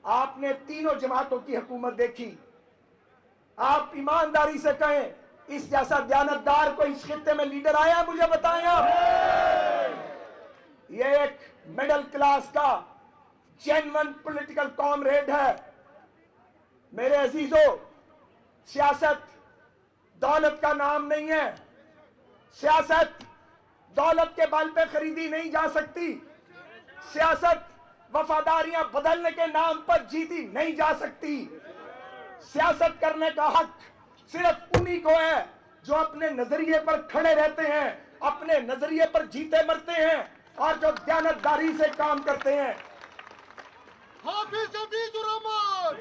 आपने तीनों जमातों की हुकूमत देखी। आप ईमानदारी से कहें, इस जैसा दयानतदार कोई इस खित्ते में लीडर आया? मुझे बताएं आप। ये एक मिडिल क्लास का जेन्युइन पॉलिटिकल कॉमरेड है। मेरे अजीजों, सियासत दौलत का नाम नहीं है। सियासत दौलत के बल पे खरीदी नहीं जा सकती। सियासत वफादारियां बदलने के नाम पर जीती नहीं जा सकती। सियासत करने का हक सिर्फ उन्हीं को है जो अपने नजरिए पर खड़े रहते हैं, अपने नजरिए पर जीते मरते हैं और जो दयानतदारी से काम करते हैं। हाफिज हफीजुर रहमान,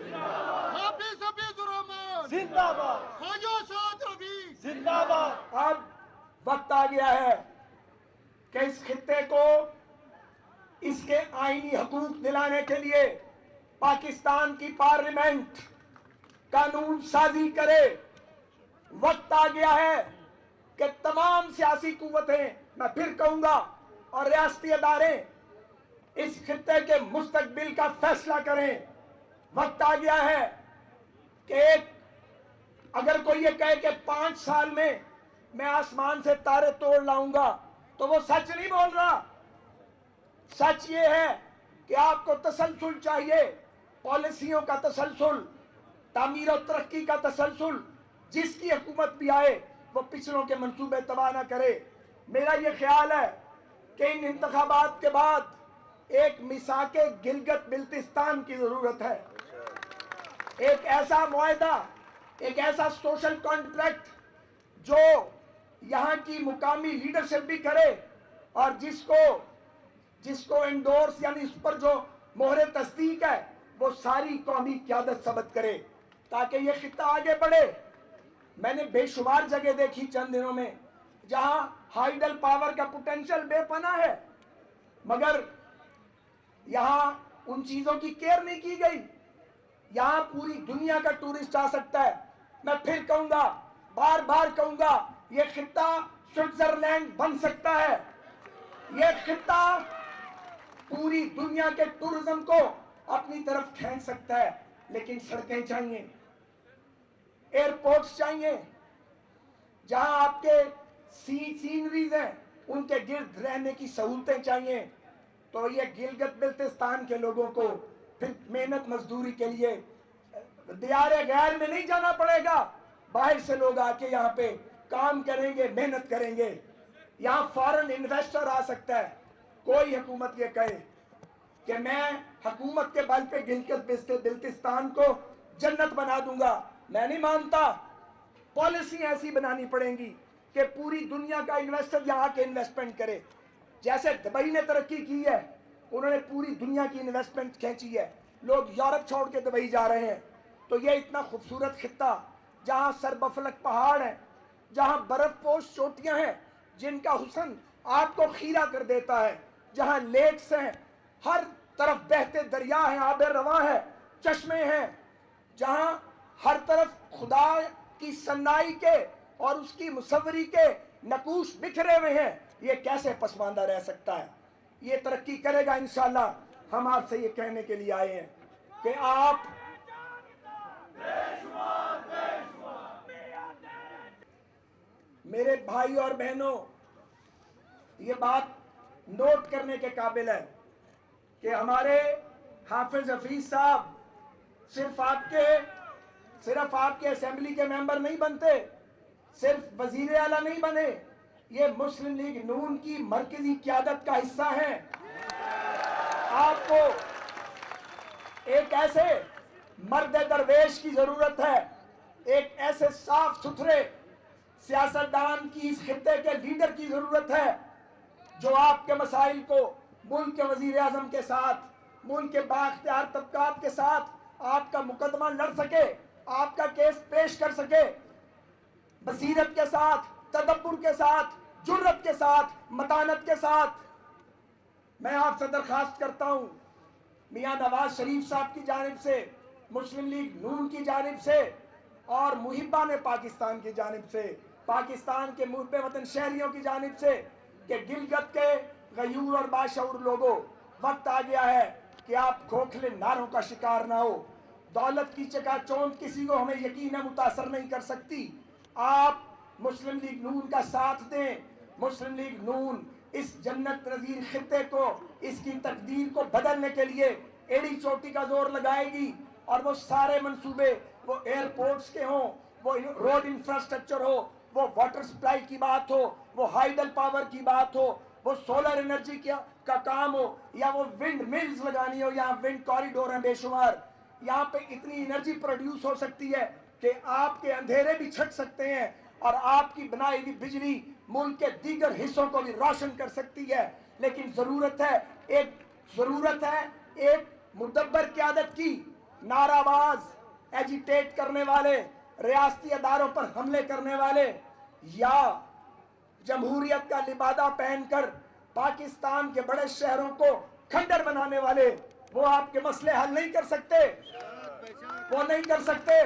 हाफिज हफीजुर रहमान जिंदाबाद, ख्वाजा साद रफी जिंदाबाद। अब वक्त आ गया है कि इस खित्ते को इसके आईनी हकूक दिलाने के लिए पाकिस्तान की पार्लियामेंट कानून साजी करे। वक्त आ गया है कि तमाम सियासी कुव्वतें, मैं फिर कहूंगा, और रियासती अदारे इस खित्ते के मुस्तकबिल का फैसला करें। वक्त आ गया है कि अगर कोई ये कहे कि 5 साल में मैं आसमान से तारे तोड़ लाऊंगा, तो वो सच नहीं बोल रहा। सच ये है कि आपको तसलसल चाहिए, पॉलिसियों का तसलसल, तामीर और तरक्की का तसलसल। जिसकी हुकूमत भी आए वो पिछलों के मंसूबे तबाह ना करे। मेरा ये ख्याल है कि इन इंतखाबात के बाद एक मिसाके गिलगित बिल्तिस्तान की जरूरत है। एक ऐसा मुआहदा, एक ऐसा सोशल कॉन्ट्रैक्ट जो यहाँ की मुकामी लीडरशिप भी करे और जिसको इंडोर्स यानी उस पर जो मोहरे तस्दीक है वो सारी कौमी क़यादत सबत करे, ताकि ये खित्ता आगे बढ़े। मैंने बेशुमार जगह देखी चंद दिनों में जहां हाइडल पावर का पोटेंशियल बेपना है, मगर यहां उन चीजों की केयर नहीं की गई। यहां पूरी दुनिया का टूरिस्ट आ सकता है। मैं फिर कहूंगा, बार बार कहूंगा, ये खित्ता स्विट्जरलैंड बन सकता है। ये खित्ता पूरी दुनिया के टूरिज्म को अपनी तरफ खींच सकता है, लेकिन सड़कें चाहिए, एयरपोर्ट्स चाहिए, जहां आपके सीनरीज हैं उनके गिर्द रहने की सहूलतें चाहिए। तो ये गिलगित बिल्तिस्तान के लोगों को फिर मेहनत मजदूरी के लिए दियारे गैर में नहीं जाना पड़ेगा। बाहर से लोग आके यहाँ पे काम करेंगे, मेहनत करेंगे। यहाँ फॉरेन इन्वेस्टर आ सकता है। कोई हुकूमत ये कहे कि मैं हुकूमत के बल पे गिलगित बिल्तिस्तान को जन्नत बना दूंगा, मैं नहीं मानता। पॉलिसी ऐसी बनानी पड़ेगी कि पूरी दुनिया का इन्वेस्टर यहाँ के इन्वेस्टमेंट करे। जैसे दुबई ने तरक्की की है, उन्होंने पूरी दुनिया की इन्वेस्टमेंट खींची है। लोग यूरोप छोड़ के दुबई जा रहे हैं। तो ये इतना खूबसूरत खित्ता जहाँ सरबफलक पहाड़ है, जहाँ बर्फपोश चोटियाँ हैं जिनका हुस्न आपको खीरा कर देता है, जहाँ लेक्स हैं, हर तरफ बहते दरिया हैं, आबे रवा है, चश्मे हैं, जहाँ हर तरफ खुदा की सन्नाई के और उसकी मुसव्वरी के नकूश बिखरे हुए हैं। ये कैसे पसमानदा रह सकता है? ये तरक्की करेगा इंशाअल्लाह। हम आपसे ये कहने के लिए आए हैं कि आप मेरे भाई और बहनों, ये बात नोट करने के काबिल है कि हमारे हाफिज हफीज साहब सिर्फ आपके असेंबली के मेंबर नहीं बनते, सिर्फ वजीर आला नहीं बने, ये मुस्लिम लीग नून की मरकजी क़यादत का हिस्सा है। आपको एक ऐसे मर्द दरवेश की जरूरत है, एक ऐसे साफ सुथरे सियासतदान की, इस खित्ते के लीडर की जरूरत है जो आपके मसाइल को मुल्क के वजीर आजम के साथ, मुल्क के बाख्तियार तबकात के साथ आपका मुकदमा लड़ सके, आपका केस पेश कर सके, बसीरत के साथ, तदब्बुर के साथ, जुर्रत के साथ, मतानत के साथ। मैं आपसे दरखास्त करता हूं, मियां नवाज शरीफ साहब की जानिब से, मुस्लिम लीग नून की जानिब से और मुहिब्बान पाकिस्तान की जानिब से, पाकिस्तान के मुहब्बे वतन शहरियों की जानिब से कि गिलगित के गयूर और बाशऊर लोगों, वक्त आ गया है कि आप खोखले नारों का शिकार ना हो। दौलत की चकाचौंध किसी को हमें यकीन मुतासर नहीं कर सकती। आप मुस्लिम लीग नून का साथ दें। मुस्लिम लीग नून इस जन्नत नजीर खित्ते को, इसकी तकदीर को बदलने के लिए एड़ी चोटी का जोर लगाएगी। और वो सारे मंसूबे, वो एयरपोर्ट्स के हों, वो रोड इंफ्रास्ट्रक्चर हो, वो वाटर सप्लाई की बात हो, वो हाइडल पावर की बात हो, वो सोलर एनर्जी का काम हो, या वो विंड मिल्स लगानी हो, या विंड कॉरिडोर हैं बेशुमार। यहाँ पे इतनी एनर्जी प्रोड्यूस हो सकती है कि आपके अंधेरे भी छट सकते हैं और आपकी बनाई हुई बिजली मुल्क के दीगर हिस्सों को भी रोशन कर सकती है। लेकिन जरूरत है एक मुदब्बर क़यादत की। नाराबाज, एजिटेट करने वाले, रियासती अदारों पर हमले करने वाले, या जमहूरियत का लिबादा पहनकर पाकिस्तान के बड़े शहरों को खंडर बनाने वाले, वो आपके मसले हल नहीं कर सकते। वो नहीं कर सकते।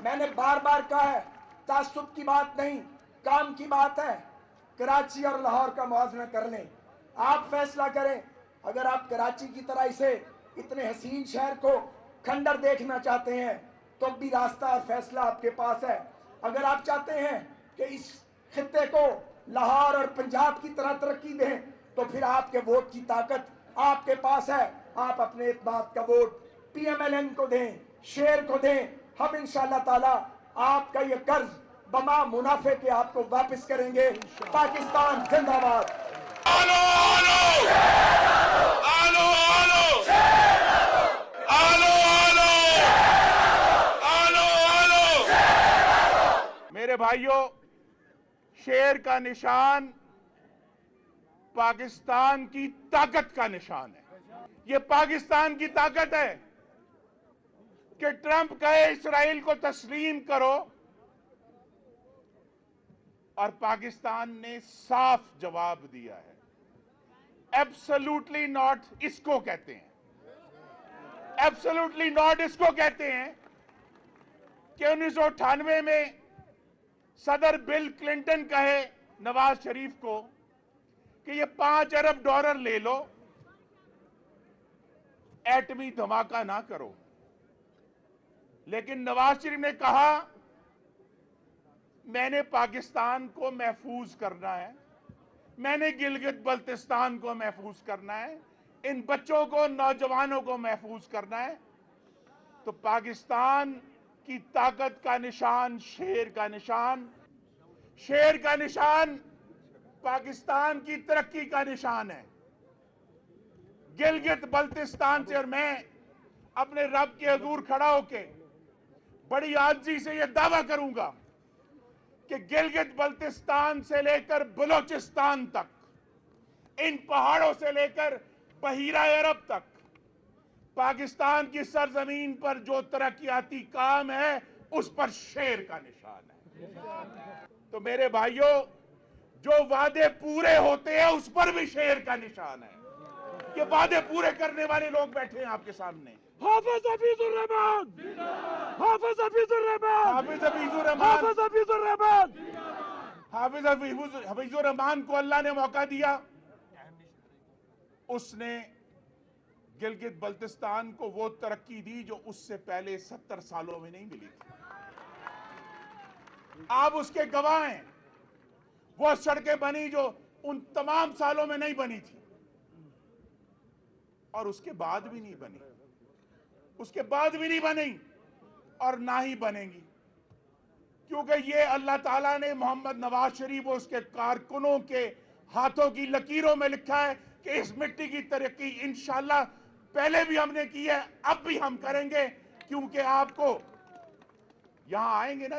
मैंने बार बार कहा है, तासुब की बात नहीं, काम की बात है। कराची और लाहौर का मुआवजा कर लें, आप फैसला करें। अगर आप कराची की तरह इसे इतने हसीन शहर को खंडर देखना चाहते हैं तो भी रास्ता और फैसला आपके पास है। अगर आप चाहते हैं कि इस खित्ते को लाहौर और पंजाब की तरह तरक्की दें तो फिर आपके वोट की ताकत आपके पास है। आप अपने इत्मीनान का वोट PMLN को दें, शेर को दें। हम इंशाअल्लाह ताला आपका ये कर्ज बमा मुनाफे के आपको वापस करेंगे। पाकिस्तान जिंदाबाद। आलो आलो आलो आलो आलो आलो आलो आलो। मेरे भाइयों, शेर का निशान पाकिस्तान की ताकत का निशान है। ये पाकिस्तान की ताकत है कि ट्रंप कहे इस्राइल को तस्लीम करो, और पाकिस्तान ने साफ जवाब दिया है, एब्सोल्युटली नॉट इसको कहते हैं, एब्सोल्युटली नॉट इसको कहते हैं कि 1998 में सदर बिल क्लिंटन कहे नवाज शरीफ को कि ये $5 अरब ले लो, एटमी धमाका ना करो। लेकिन नवाज शरीफ ने कहा मैंने पाकिस्तान को महफूज करना है, मैंने गिलगित बल्तिस्तान को महफूज करना है, इन बच्चों को, नौजवानों को महफूज करना है। तो पाकिस्तान की ताकत का निशान शेर का निशान, शेर का निशान पाकिस्तान की तरक्की का निशान है। गिलगित बल्तिस्तान से, और मैं अपने रब के हुजूर खड़ा होके बड़ी आजिज़ी से यह दावा करूंगा कि गिलगित बल्तिस्तान से लेकर बलोचिस्तान तक, इन पहाड़ों से लेकर बहीरा अरब तक, पाकिस्तान की सरजमीन पर जो तरक्याती काम है उस पर शेर का निशान है। तो मेरे भाइयों, जो वादे पूरे होते हैं उस पर भी शेर का निशान है। ये वादे पूरे करने वाले लोग बैठे हैं आपके सामने। हाफिज हफीजुर रहमान, हाफिज हफीजुर रहमान, हाफिज हफीजुर रहमान, हाफिज हफीजुर रहमान, हाफिज हफीजुर रहमान को अल्लाह ने मौका दिया। उसने गिलगित बल्तिस्तान को वो तरक्की दी जो उससे पहले 70 सालों में नहीं मिली थी। आप उसके गवाह हैं। वो सड़कें बनी जो उन तमाम सालों में नहीं बनी थी, और उसके बाद भी नहीं बनी, उसके बाद भी नहीं बनी और ना ही बनेंगी, क्योंकि ये अल्लाह ताला ने मोहम्मद नवाज शरीफ और उसके कारकुनों के हाथों की लकीरों में लिखा है कि इस मिट्टी की तरक्की इंशाअल्लाह पहले भी हमने की है, अब भी हम करेंगे। क्योंकि आपको यहां आएंगे ना